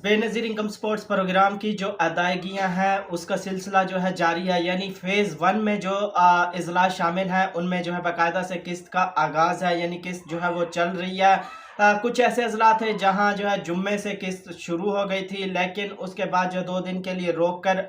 Benazir income supports programme की जो अदायगियाँ हैं उसका सिलसिला जो है जारी है। यानी फ़ेज़ 1 में जो इजलास शामिल हैं उनमें जो है बाकायदा से किस्त का आगाज़ है, यानी किस्त जो है वो चल रही है। कुछ ऐसे अज़लात थे जहाँ जो है जुम्मे से किस्त शुरू हो गई थी, लेकिन उसके बाद जो 2 दिन के लिए रोक कर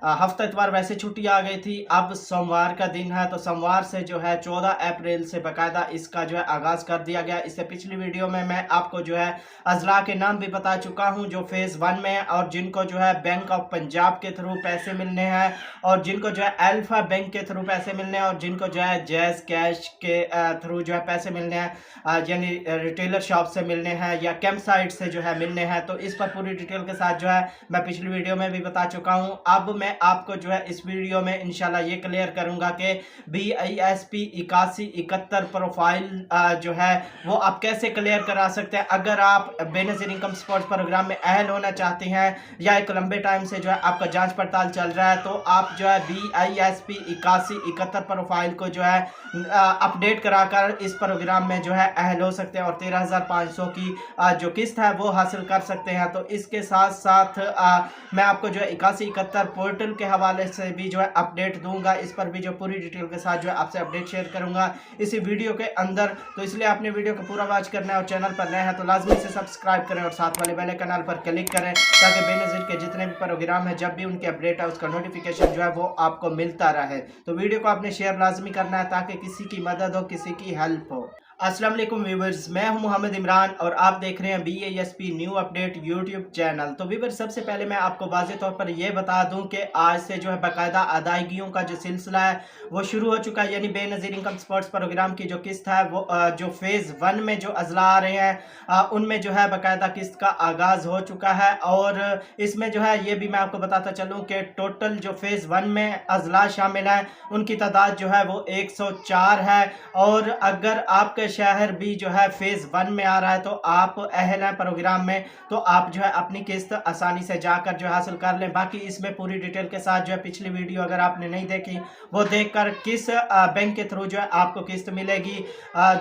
हफ्ता इतवार वैसे छुट्टी आ गई थी। अब सोमवार का दिन है, तो सोमवार से जो है 14 अप्रैल से बाकायदा इसका जो है आगाज़ कर दिया गया। इससे पिछली वीडियो में मैं आपको जो है अज़ला के नाम भी बता चुका हूँ जो फ़ेज़ 1 में, और जिनको जो है बैंक ऑफ पंजाब के थ्रू पैसे मिलने हैं, और जिनको जो है अल्फ़ा बैंक के थ्रू पैसे मिलने हैं, और जिनको जो है जैज़ कैश के थ्रू जो है पैसे मिलने हैं, यानी रिटेलर शॉप से मिलने हैं या कैंप साइट से जो है मिलने हैं। तो इस पर पूरी डिटेल के साथ जो है मैं पिछली वीडियो में भी बता चुका हूँ। अब मैं आपको जो है इस वीडियो में इंशाल्लाह ये क्लियर करूंगा कि BISP 8171 प्रोफाइल जो है वो आप कैसे क्लियर करा सकते हैं। अगर आप बेनज़ीर इनकम सपोर्ट्स प्रोग्राम में अहल होना चाहते हैं या एक लंबे टाइम से जो है आपका जांच पड़ताल चल रहा है, तो आप जो है BISP 8171 प्रोफाइल को जो है अपडेट कराकर इस प्रोग्राम में जो है अहल हो सकते हैं और 13,500 की जो किस्त है वो हासिल कर सकते हैं। तो इसके साथ साथ मैं आपको जो है 8171 पोर्टल के हवाले से भी जो है अपडेट दूंगा। इस पर भी जो पूरी डिटेल के साथ जो है आपसे अपडेट शेयर करूंगा इसी वीडियो के अंदर। तो इसलिए आपने वीडियो को पूरा वॉच करना है और चैनल पर नए हैं तो लाजमी से सब्सक्राइब करें और साथ वाले बेल आइकन पर क्लिक करें ताकि बेनज़ीर के जितने भी प्रोग्राम है जब भी उनकी अपडेट है उसका नोटिफिकेशन जो है वो आपको मिलता रहे। तो वीडियो को आपने शेयर लाजमी करना है ताकि किसी की मदद हो, किसी की हेल्प हो। अस्सलाम वालेकुम व्यूवर्स, मैं हूं मोहम्मद इमरान और आप देख रहे हैं BISP new update YouTube channel. तो व्यूवर्स, सबसे पहले मैं आपको वाज़े तौर पर यह बता दूं कि आज से जो है बाकायदा अदायगियों का जो सिलसिला है वो शुरू हो चुका है। यानी बेनज़ीर इनकम सपोर्ट्स प्रोग्राम की जो किस्त है वो जो फ़ेज़ 1 में जो अज़ला आ रहे हैं उनमें जो है बाकायदा किस्त का आगाज़ हो चुका है। और इसमें जो है ये भी मैं आपको बताता चलूँ कि टोटल जो फ़ेज़ 1 में अज़ला शामिल हैं उनकी तादाद जो है वो 104 है। और अगर आपके शहर भी जो है फ़ेज़ 1 में आ रहा है तो आप अहल हैं प्रोग्राम में, तो आप जो है अपनी किस्त आसानी से जाकर जो हासिल कर लें। बाकी इसमें पूरी डिटेल के साथ जो है पिछली वीडियो अगर आपने नहीं देखी वो देखकर किस बैंक के थ्रू जो है आपको किस्त मिलेगी,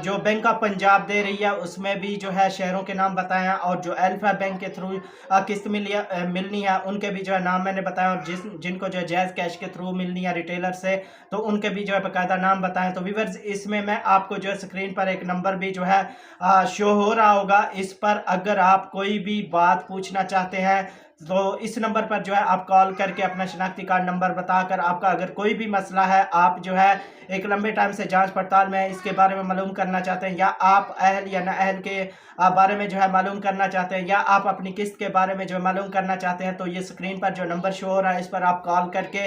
जो बैंक ऑफ पंजाब दे रही है उसमें भी जो है शहरों के नाम बताए हैं, और जो अल्फ़ा बैंक के थ्रू किस्त मिलनी है उनके भी जो है नाम मैंने बताया, और जिनको जो है जैज़ कैश के थ्रू मिलनी है रिटेलर से तो उनके भी जो है बाकायदा नाम बताएं। तो व्यूअर्स, इसमें मैं आपको जो है स्क्रीन पर एक नंबर भी जो है शो हो रहा होगा। इस पर अगर आप कोई भी बात पूछना चाहते हैं तो इस नंबर पर जो है आप कॉल करके अपना शनाख्ती कार्ड नंबर बताकर आपका अगर कोई भी मसला है, आप जो है एक लंबे टाइम से जांच पड़ताल में इसके बारे में मालूम करना चाहते हैं, या आप अहल या ना अहल के बारे में जो है मालूम करना चाहते हैं, या आप अपनी किस्त के बारे में जो है मालूम करना चाहते हैं, तो ये स्क्रीन पर जो नंबर शो हो रहा है इस पर आप कॉल करके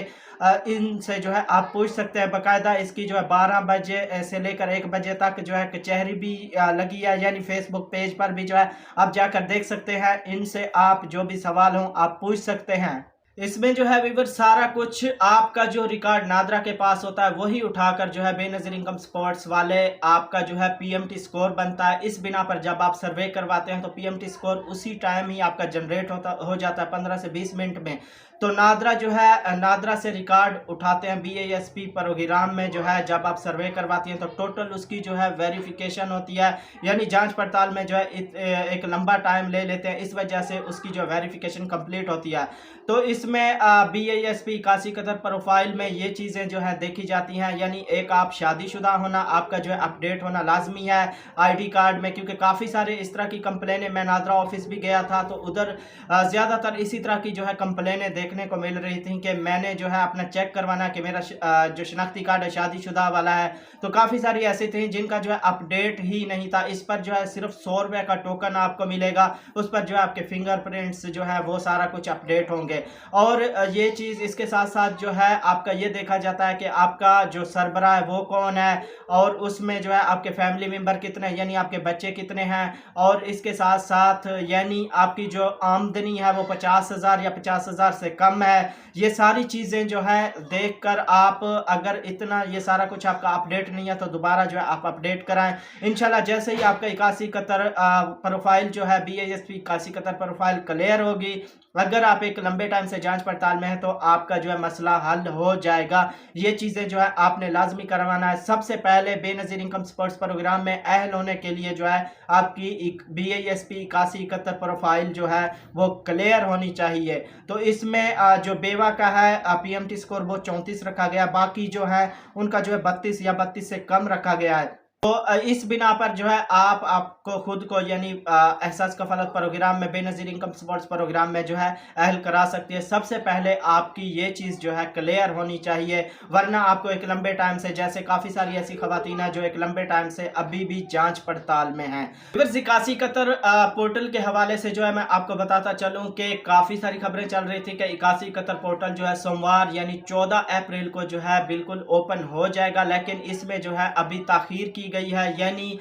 इनसे जो है आप पूछ सकते हैं। बाकायदा इसकी जो है 12 बजे से लेकर 1 बजे तक जो है कचहरी भी लगी है, यानी फेसबुक पेज पर भी जो है आप जाकर देख सकते हैं। इनसे आप जो भी सवाल हो आप पूछ सकते हैं। इसमें जो है व्यूअर सारा कुछ आपका जो रिकॉर्ड नादरा के पास होता है वही उठाकर जो है बेनज़ीर इनकम सपोर्ट्स वाले आपका जो है PMT स्कोर बनता है। इस बिना पर जब आप सर्वे करवाते हैं तो PMT स्कोर उसी टाइम ही आपका जनरेट हो जाता है 15 से 20 मिनट में। तो नादरा जो है नादरा से रिकॉर्ड उठाते हैं BISP प्रोग्राम में जो है जब आप सर्वे करवाती हैं तो टोटल उसकी जो है वेरिफिकेशन होती है, यानी जांच पड़ताल में जो है एक लंबा टाइम ले लेते हैं, इस वजह से उसकी जो वेरिफिकेशन कंप्लीट होती है। तो इसमें BISP 8171 प्रोफाइल में ये चीज़ें जो है देखी जाती हैं, यानी एक आप शादीशुदा होना, आपका जो है अपडेट होना लाजमी है ID कार्ड में, क्योंकि काफ़ी सारे इस तरह की कंप्लेनें, मैं नादरा ऑफिस भी गया था तो उधर ज़्यादातर इसी तरह की जो है कंप्लेनें देखने को मिल रही थी कि मैंने जो है अपना चेक करवाना कि मेरा जो शनाख्ती कार्ड है शादीशुदा वाला है, तो काफ़ी सारी ऐसी थी जिनका जो है अपडेट ही नहीं था। इस पर जो है सिर्फ 100 रुपये का टोकन आपको मिलेगा, उस पर जो है आपके फिंगरप्रिंट्स जो है वो सारा कुछ अपडेट होंगे। और ये चीज़ इसके साथ साथ जो है आपका ये देखा जाता है कि आपका जो सरबरा है वो कौन है, और उसमें जो है आपके फैमिली मेंबर कितने हैं, यानी आपके बच्चे कितने हैं, और इसके साथ साथ यानी आपकी जो आमदनी है वो 50,000 या 50,000 से कम है। ये सारी चीज़ें जो है देखकर आप अगर इतना ये सारा कुछ आपका अपडेट नहीं है तो दोबारा जो है आप अपडेट कराएं। इंशाल्लाह जैसे ही आपका 8171 प्रोफाइल जो है BISP 8171 प्रोफाइल क्लियर होगी, अगर आप एक लंबे टाइम से से जांच पड़ताल में है तो आपका जो है मसला हल हो जाएगा। ये चीज़ें जो है आपने लाजमी करवाना है। सबसे पहले बेनज़ीर इनकम सपोर्ट्स प्रोग्राम में अहल होने के लिए जो है आपकी BISP 8171 प्रोफाइल जो है वो क्लियर होनी चाहिए। तो इसमें जो बेवा का है PMT स्कोर वो 34 रखा गया, बाकी जो है उनका जो है 32 या 32 से कम रखा गया है। तो इस बिना पर जो है आपको खुद को यानी एहसास कफालत प्रोग्राम में बेनज़ीर इनकम सपोर्ट्स प्रोग्राम में जो है अहल करा सकती है। सबसे पहले आपकी ये चीज़ जो है क्लियर होनी चाहिए, वरना आपको एक लंबे टाइम से, जैसे काफ़ी सारी ऐसी खवातीन हैं जो एक लंबे टाइम से अभी भी जांच पड़ताल में हैं। फिर 8171 पोर्टल के हवाले से जो है मैं आपको बताता चलूँ कि काफ़ी सारी खबरें चल रही थी कि 8171 पोर्टल जो है सोमवार यानी 14 अप्रैल को जो है बिल्कुल ओपन हो जाएगा, लेकिन इसमें जो है अभी ताख़ीर की गई है। यानी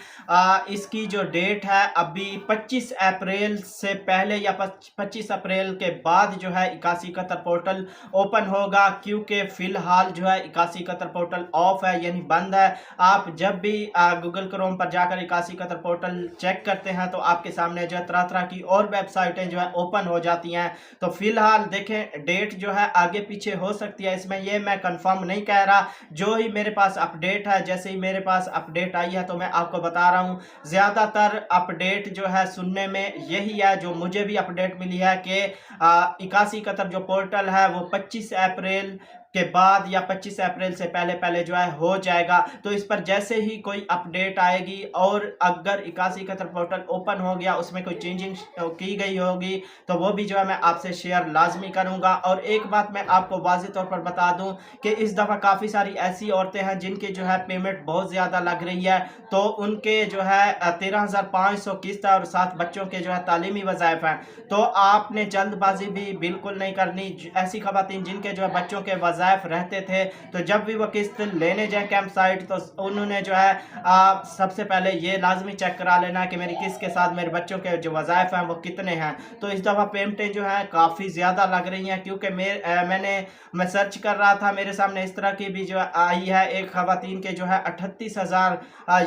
इसकी जो डेट है अभी 25 अप्रैल से पहले या 25 अप्रैल के बाद जो है 8171 पोर्टल ओपन होगा, क्योंकि फिलहाल जो है 8171 पोर्टल ऑफ है यानी बंद है। आप जब भी गूगल क्रोम पर जाकर 8171 पोर्टल चेक करते हैं तो आपके सामने जो है तरह तरह की और वेबसाइटें जो है ओपन हो जाती हैं। तो फिलहाल देखें, डेट जो है आगे पीछे हो सकती है, इसमें ये मैं कंफर्म नहीं कह रहा। जो ही मेरे पास अपडेट है, जैसे ही मेरे पास अपडेट आई है तो मैं आपको बता रहा हूँ। ज़्यादातर अपडेट जो है सुनने में यही है, जो मुझे भी अपडेट मिली है कि 8171 जो पोर्टल है वो 25 अप्रैल के बाद या 25 अप्रैल से पहले पहले जो है हो जाएगा। तो इस पर जैसे ही कोई अपडेट आएगी और अगर 8171 पोर्टल ओपन हो गया, उसमें कोई चेंजिंग की गई होगी तो वो भी जो है मैं आपसे शेयर लाजमी करूंगा। और एक बात मैं आपको वाज़ेह तौर पर बता दूं कि इस दफ़ा काफ़ी सारी ऐसी औरतें हैं जिनकी जो है पेमेंट बहुत ज़्यादा लग रही है, तो उनके जो है 13,500 किस्त है और 7 बच्चों के जो है तालीमी वज़ाइफ हैं। तो आपने जल्दबाजी भी बिल्कुल नहीं करनी। ऐसी खवातीन जिनके जो है बच्चों के वज़ाइफ रहते थे, तो जब भी वो किस्त लेने जाए कैंप साइट तो उन्होंने जो है सबसे पहले ये लाजमी चेक करा लेना है कि मेरी किस्त के साथ मेरे बच्चों के जो वज़ाइफ हैं वो कितने हैं। तो इस दफ़ा पेमेंटें जो हैं काफ़ी ज़्यादा लग रही हैं, क्योंकि मैं सर्च कर रहा था, मेरे सामने इस तरह की भी जो आई है, एक खवातीन के जो है 38,000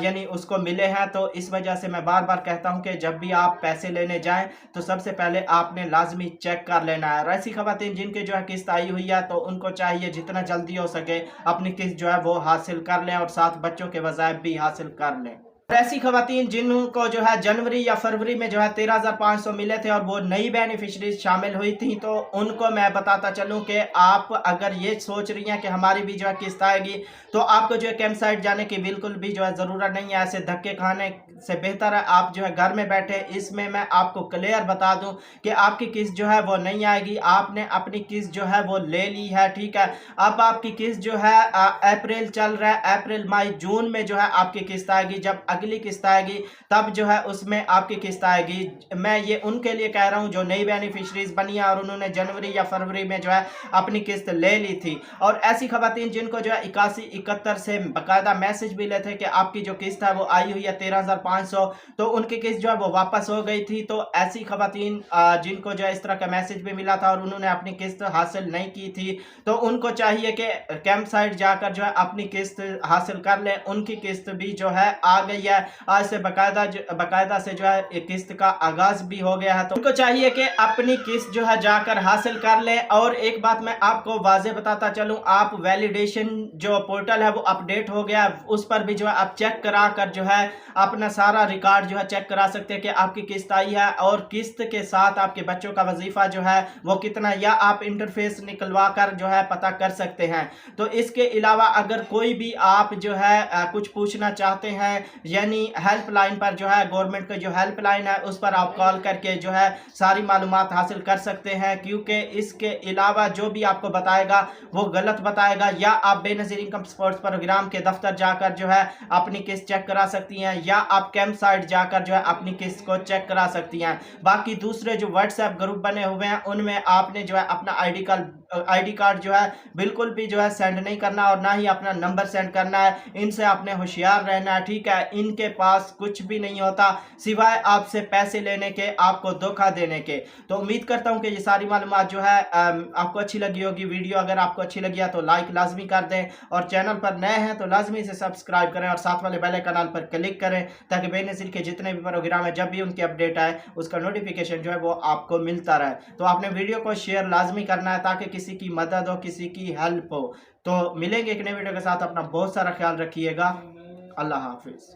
यानी उसको मिले हैं। तो इस वजह से मैं बार बार कहता हूं कि जब भी आप पैसे लेने जाएं तो सबसे पहले आपने लाजमी चेक कर लेना है। और ऐसी खवातीन जिनके जो है किस्त आई हुई है तो उनको चाहिए जितना जल्दी हो सके अपनी किस्त जो है वो हासिल कर लें और 7 बच्चों के वज़ाइफ भी हासिल कर लें। ऐसी खवातीन जिनको जो है जनवरी या फरवरी में जो है 13,500 मिले थे और वो नई बेनिफिशरीज शामिल हुई थी, तो उनको मैं बताता चलूं कि आप अगर ये सोच रही हैं कि हमारी भी जो है किस्त आएगी, तो आपको जो है कैंप साइट जाने की बिल्कुल भी जो है ज़रूरत नहीं है। ऐसे धक्के खाने से बेहतर है आप जो है घर में बैठे। इसमें मैं आपको क्लियर बता दूं कि आपकी किस्त जो है वो नहीं आएगी, आपने अपनी किस्त जो है वो ले ली है, ठीक है। अब आपकी किस्त जो है अप्रैल चल रहा है, अप्रैल मई जून में जो है आपकी किस्त आएगी। जब अगली किस्त आएगी तब जो है उसमें आपकी किस्त आएगी। मैं ये उनके लिए कह रहा हूं जो नई बेनिफिशरीज बनी है और उन्होंने जनवरी या फरवरी में जो है अपनी किस्त ले ली थी। और ऐसी खवातीन जिनको जो है 8171 से बाकायदा मैसेज मिले थे कि आपकी जो किस्त है वो आई हुई है 13,500, तो उनकी किस्त जो है वो वापस हो गई थी। तो ऐसी खवातीन जिनको जो है इस तरह का मैसेज भी मिला था और उन्होंने अपनी किस्त हासिल नहीं की थी, तो उनको चाहिए कि कैंप साइट जाकर जो है अपनी किस्त हासिल कर लें। उनकी किस्त भी जो है आ गई है, आज से बाकायदा से जो है किस्त का आगाज भी हो गया है। तो उनको चाहिए कि अपनी किस्त जो है जाकर हासिल कर ले। और एक बात मैं आपको वाज़ेह बताता चलूं, आप वैलिडेशन जो पोर्टल है वो अपडेट हो गया, उस पर भी जो है आप चेक करा कर जो है अपना सारा रिकॉर्ड जो है चेक करा सकते हैं कि आपकी किस्त आई है और किस्त के साथ आपके बच्चों का वजीफा जो है वो कितना, या आप इंटरफेस निकलवा कर जो है पता कर सकते हैं। तो इसके अलावा अगर कोई भी आप जो है कुछ पूछना चाहते हैं, यानी हेल्पलाइन पर जो है गवर्नमेंट का जो हेल्पलाइन है उस पर आप कॉल करके जो है सारी मालूमात हासिल कर सकते हैं, क्योंकि इसके अलावा जो भी आपको बताएगा वो गलत बताएगा। या आप बेनज़ीर इनकम सपोर्ट्स प्रोग्राम के दफ्तर जाकर जो है अपनी किस्त चेक करा सकती हैं, या आप कैंप साइट जाकर जो है अपनी किस्त को चेक करा सकती हैं। बाकी दूसरे जो व्हाट्सएप ग्रुप बने हुए हैं उनमें आपने जो है अपना आईडी कार्ड जो है बिल्कुल भी जो है सेंड नहीं करना और ना ही अपना नंबर सेंड करना है। इनसे आपने होशियार रहना है, ठीक है। इनके पास कुछ भी नहीं होता सिवाय आपसे पैसे लेने के, आपको धोखा देने के। तो उम्मीद करता हूं कि ये सारी मालूमात जो है आपको अच्छी लगी होगी। वीडियो अगर आपको अच्छी लगी है तो लाइक लाजमी कर दें, और चैनल पर नए हैं तो लाजमी से सब्सक्राइब करें और साथ वाले बेल आइकन पर क्लिक करें, ताकि बेनज़ीर के जितने भी प्रोग्राम है जब भी उनकी अपडेट आए उसका नोटिफिकेशन जो है वो आपको मिलता रहे। तो आपने वीडियो को शेयर लाजमी करना है ताकि किसी की मदद हो, किसी की हेल्प हो। तो मिलेंगे एक नए वीडियो के साथ। अपना बहुत सारा ख्याल रखिएगा। अल्लाह हाफिज़।